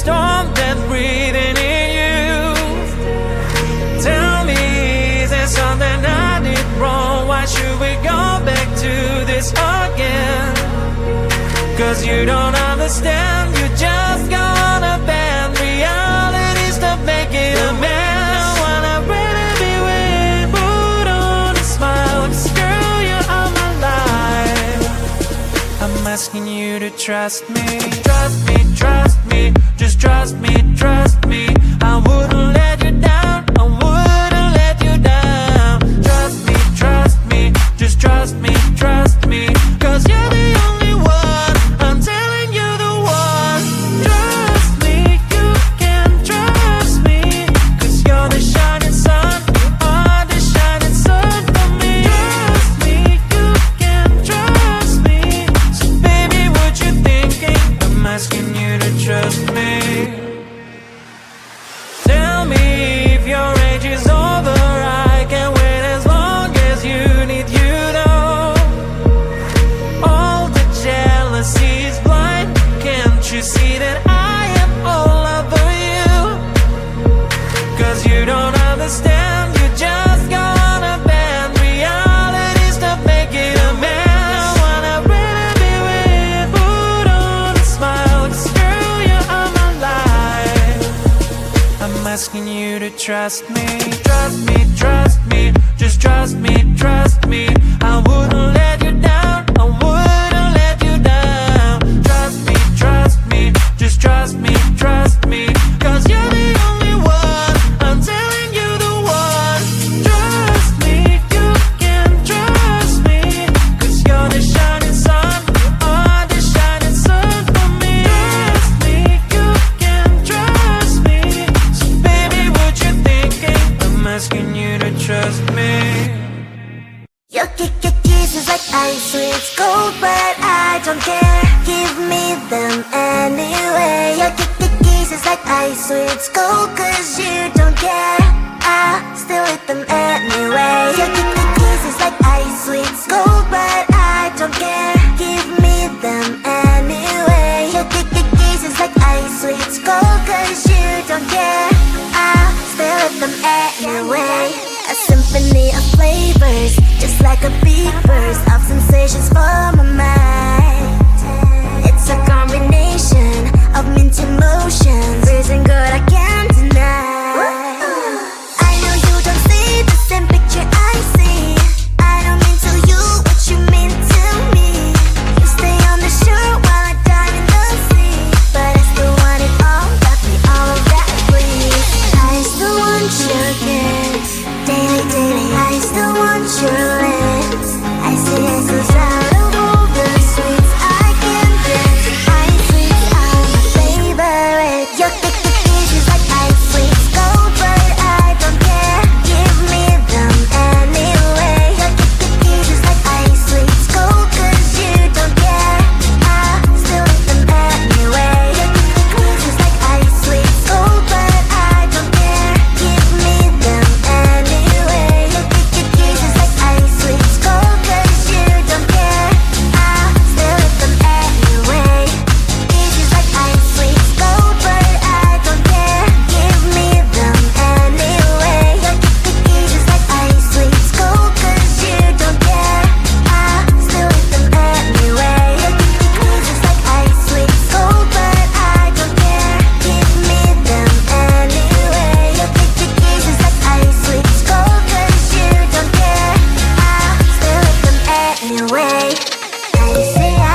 storm that's breathing in you. Tell me, is there something I did wrong? Why should we go back to this again? Cause you don't understand, you just gonna bend realities to make it a mess. Wanna really be with, put on a smile, 'cause girl, you are my life. I'm asking you to trust me. Trust me, trust me, just trust me, trust me. I wouldn't let you down, I wouldn't let you down. Trust me, just trust me, trust me. 'Cause you're the only one, I'm telling you the one. Trust me, you can trust me. 'Cause you're the shining sun, you are the shining sun for me. Trust me, you can trust me. So baby, what you thinking? I'm asking you to trust me. Tell me if your age is over, I can wait as long as you need, you know. All the jealousy is blind, can't you see that I am all over you? 'Cause you don't understand, you just gonna bend realities to make it a mess. I wanna really be with, put on a smile, 'cause girl, you are my life. I'm asking you to trust me. Trust me, trust me, just trust me, trust me. I wouldn't let you down, I wouldn't let you down. Trust me, just trust me, trust me. 'Cause you're the only one, I'm telling you the one. Trust me, you can trust me. 'Cause you're the shining sun, you are the shining sun for me. Trust me, you can trust me. So baby, what you thinking? I'm asking you to trust me. Your kisses like ice, sweet gold, but I don't care. Give me them anyway. Your kisses like ice, sweet gold, 'cause you don't care. I still eat them anyway. Your kisses like ice, sweet gold, but I don't care. Give me them anyway. Your kisses like ice, sweet gold, 'cause you don't care. I still eat them anyway. A symphony of flavors, just like a big burst of sensations for my mind. It's a combination of mint emotions, freezing good I can't deny. I know you don't see the same picture I see. I don't mean to you what you mean to me. You stay on the shore while I dive in the sea, but I still want it all, got me all of that please. I still want your kiss, daily, daily. I still want your lips. I see it goes out of all the sweets I can get. Ice sweets are my favorite. Your kisses like ice sweets gold, but I don't care. Give me them anyway. Your kisses like ice sweets gold, 'cause you don't care. I still eat them anyway. Your kisses like ice sweets gold, but I don't care. Give me them anyway. Your kisses like ice sweets gold, 'cause you don't care. I still eat them anyway. Kisses like ice sweets gold, but I don't care. Give me them anyway. Your kisses like ice sweets gold, 'cause you don't care. I still eat them anyway. Your kisses like ice sweets gold, but I don't care. Give me them anyway. Your kisses like ice sweets gold, 'cause you don't care. I still eat them anyway.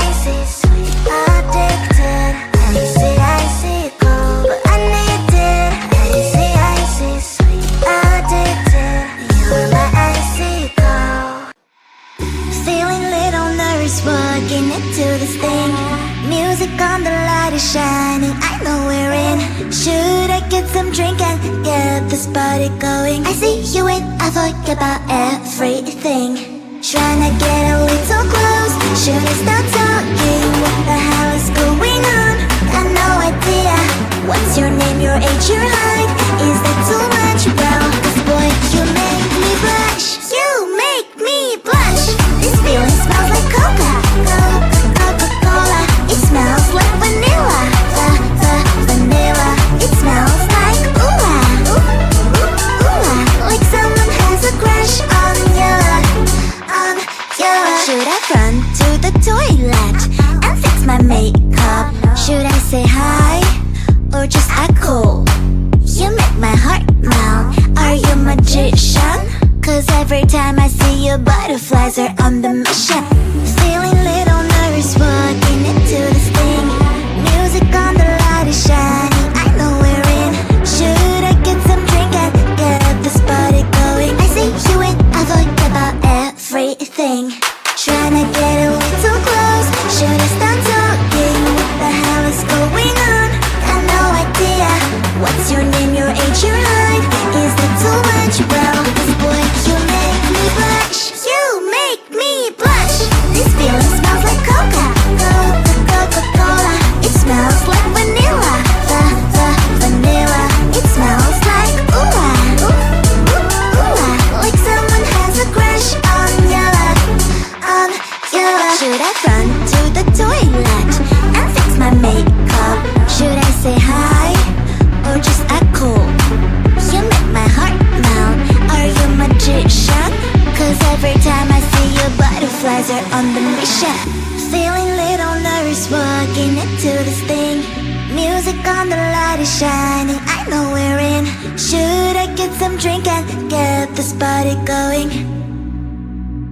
Icy, sweet, addicted. Icy, cold, but I need it. Icy, sweet, addicted. You're my icy cold. Feeling little nervous walking into this thing. Music on, the light is shining, I know we're in. Should I get some drink and get this party going? I see you and I forget about everything. Trying to get a little close, should I start talking? What the hell is going on? Got no idea. What's your name, your age, your height? Is that too much? Well, 'cause boy, you make me blush. You make me blush. This feeling smells like Coca-Cola. It smells like vanilla. Vanilla. you butterflies are on the mission. Feeling little nervous walking into this thing. Music on the light is shining, I know we're in. Should I get some drink and get this party going? I see you and I forget about everything. Tryna get a little close, should I start talking? What the hell is going on? Got no idea. What's your name, your age, your height? Is that too much? Well, this boy, you make me blush. You make me blush. This feeling smells like Coca-Cola. It smells like vanilla. The vanilla. It smells like ooh-ah. Ooh-ah. Like someone has a crush on you. Should I run to the toilet and fix my makeup? Should I say hi or just act cool? You make my heart melt. Are you a magician? Cause every time I see you, butterflies are on the mission. Feeling little nervous walking into this thing. Music on the light is shining, I know we're in. Should I get some drink and get this party going?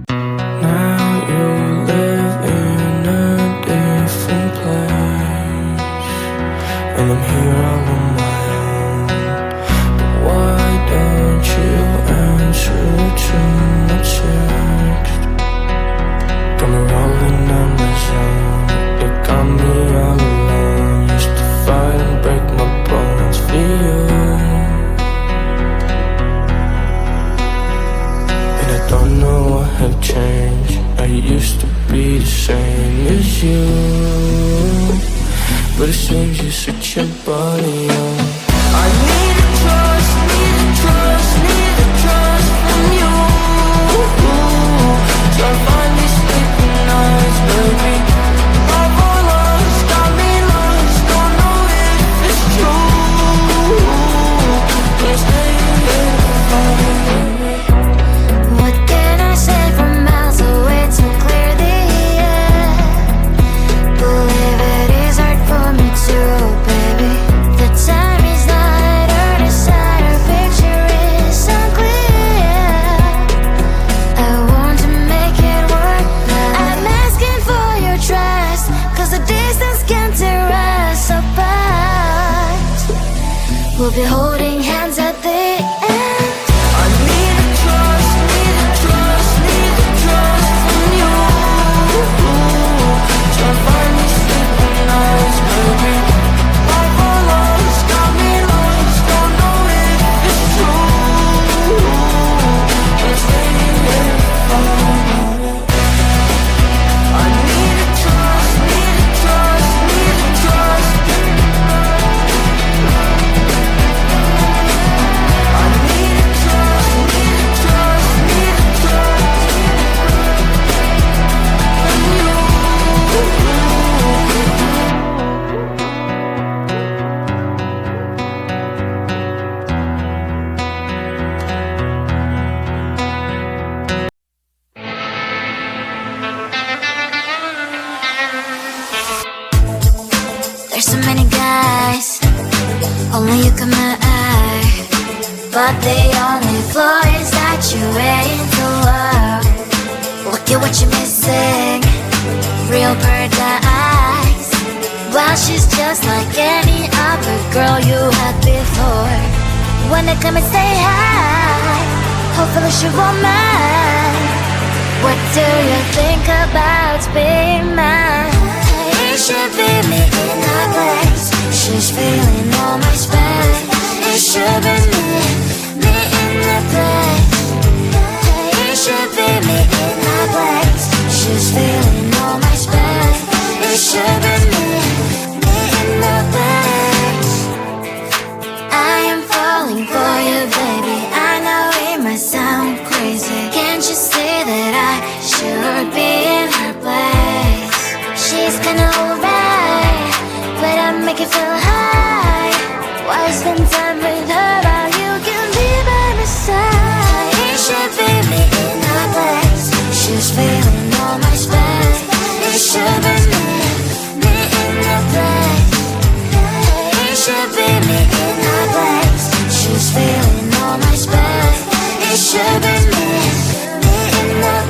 Now you live in a different place, and I'm here all on my own. But why don't you answer to my text? Got me rolling on my zone. It got me all alone. Used to fight and break my bones for you, and I don't know what have changed. I used to be the same as you, but it seems you switch your body on. I need a trust, need a trust, need a trust from you. So I finally sleeping nights, baby. Love or lost, got me lost. Don't know if it's true. Can't stay here for me. What can I say from miles away to clear the air? Believe it is hard for me to, baby. The time is not our desire, our picture is unclear. I want to make it work, but I'm asking for your trust, cause the distance can tear us apart. We'll be holding hands at the end. I need a trust, need a trust, need a trust from you. So I finally sleeping nights, baby. Love or lost, got me lost. Don't know if it's true. Can't stay here for me. I need a trust, need a trust, need a trust. I need a trust, need a trust, need a trust from you. There's so many guys, only you caught my eye. But the only flaw is that you're ready to love. Look at what you're missing, real paradise. Well, she's just like any other girl you had before. Wanna come and say hi, hopefully she won't mind. What do you think about being mine? It should be me in her place. She's feeling all my space. It should be me in the place. It should be me in her place. She's feeling all my space. It should be me in the place. I am falling for you, baby. I know it might sound crazy. Can't you see that I should be in her place? She's kinda alright, but I make it feel high. Why spend time with her while you can be by my side? It should be me in her place. She's feeling all my space. It should be me in the place. It should be me in her place. She's feeling all my space. It should be me in the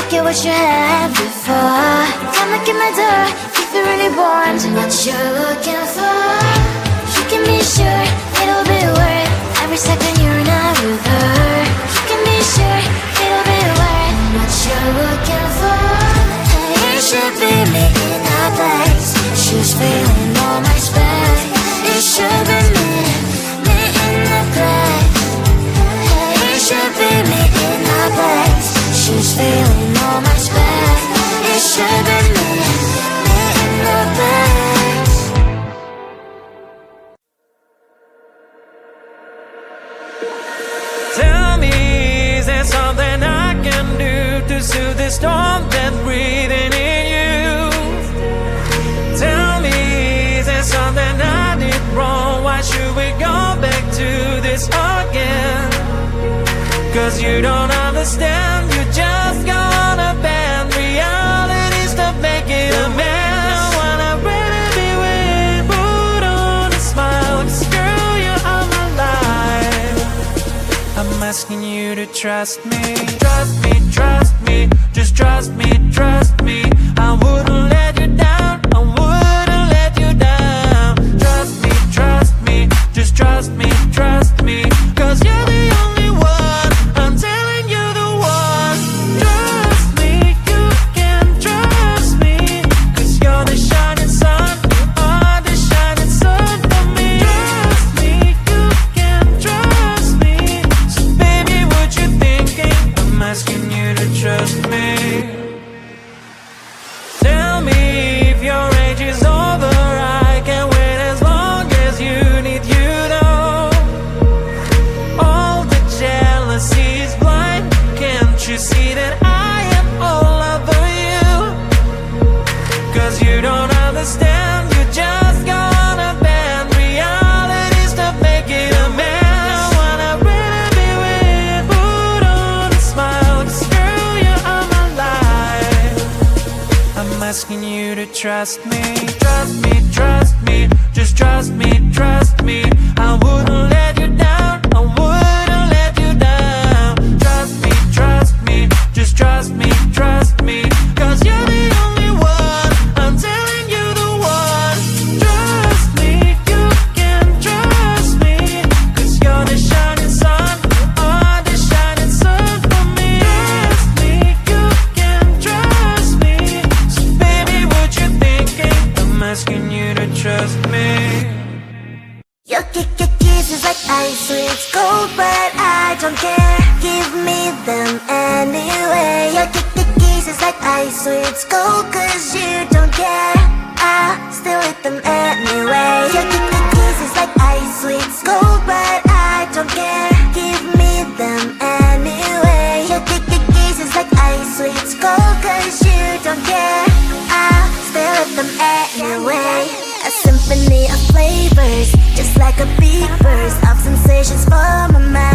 look at what you had before. Come knock at my door if you really want what you're looking for. You can be sure it'll be worth every second you're not with her. You can be sure it'll be worth what you're looking for. Hey, it should be me in our place. She's feeling all my space. It should be me in the place. Hey, it should be me in our place. She's feeling all my space. It should be me in the place. Tell me, is there something I can do to soothe the storm that's breathing in you? Tell me, is there something I did wrong? Why should we go back to this again? Cause you don't understand, you just gonna bend realities to make it a mess. I wanna really be with, put on a smile, 'cause girl, you are my life. I'm asking you to trust me, trust me, trust me, just trust me, trust me. I wouldn't let you down, I wouldn't let you down. Trust me, just trust me, trust me. 'Cause you're the only one, I'm telling you the one. Trust me, you can trust me. 'Cause you're the shining sun, you are the shining sun for me. Trust me, you can trust me. So baby, what you thinking? I'm asking you to trust me. Tell me if your age is over, I can wait as long as you need, you know. All the jealousy is blind, can't you see that I am all over you? 'Cause you don't understand, you just gonna bend realities to make it a mess. I wanna really be with, put on a smile, 'cause girl, you are my life. I'm asking you to trust me, trust me, trust me, just trust me, trust me. I wouldn't let you down, I wouldn't let you down. Trust me, just trust me, trust me. 'Cause you're the only one, I'm telling you the one. Trust me, you can trust me. 'Cause you're the shining sun, you are the shining sun for me. Trust me, you can trust me. So baby, what you thinking? I'm asking you to trust me. Your kisses like ice, sweet cold, but I don't care. Give me them anyway. Your kisses like ice, sweet cold, 'cause you don't care. I still eat them anyway. Your kisses like ice, sweet cold, but I don't care. Give me them anyway. Your kisses like ice, sweet cold, 'cause you don't care. I still eat them anyway. A symphony of flavors, just like a beat burst of sensations for my mind.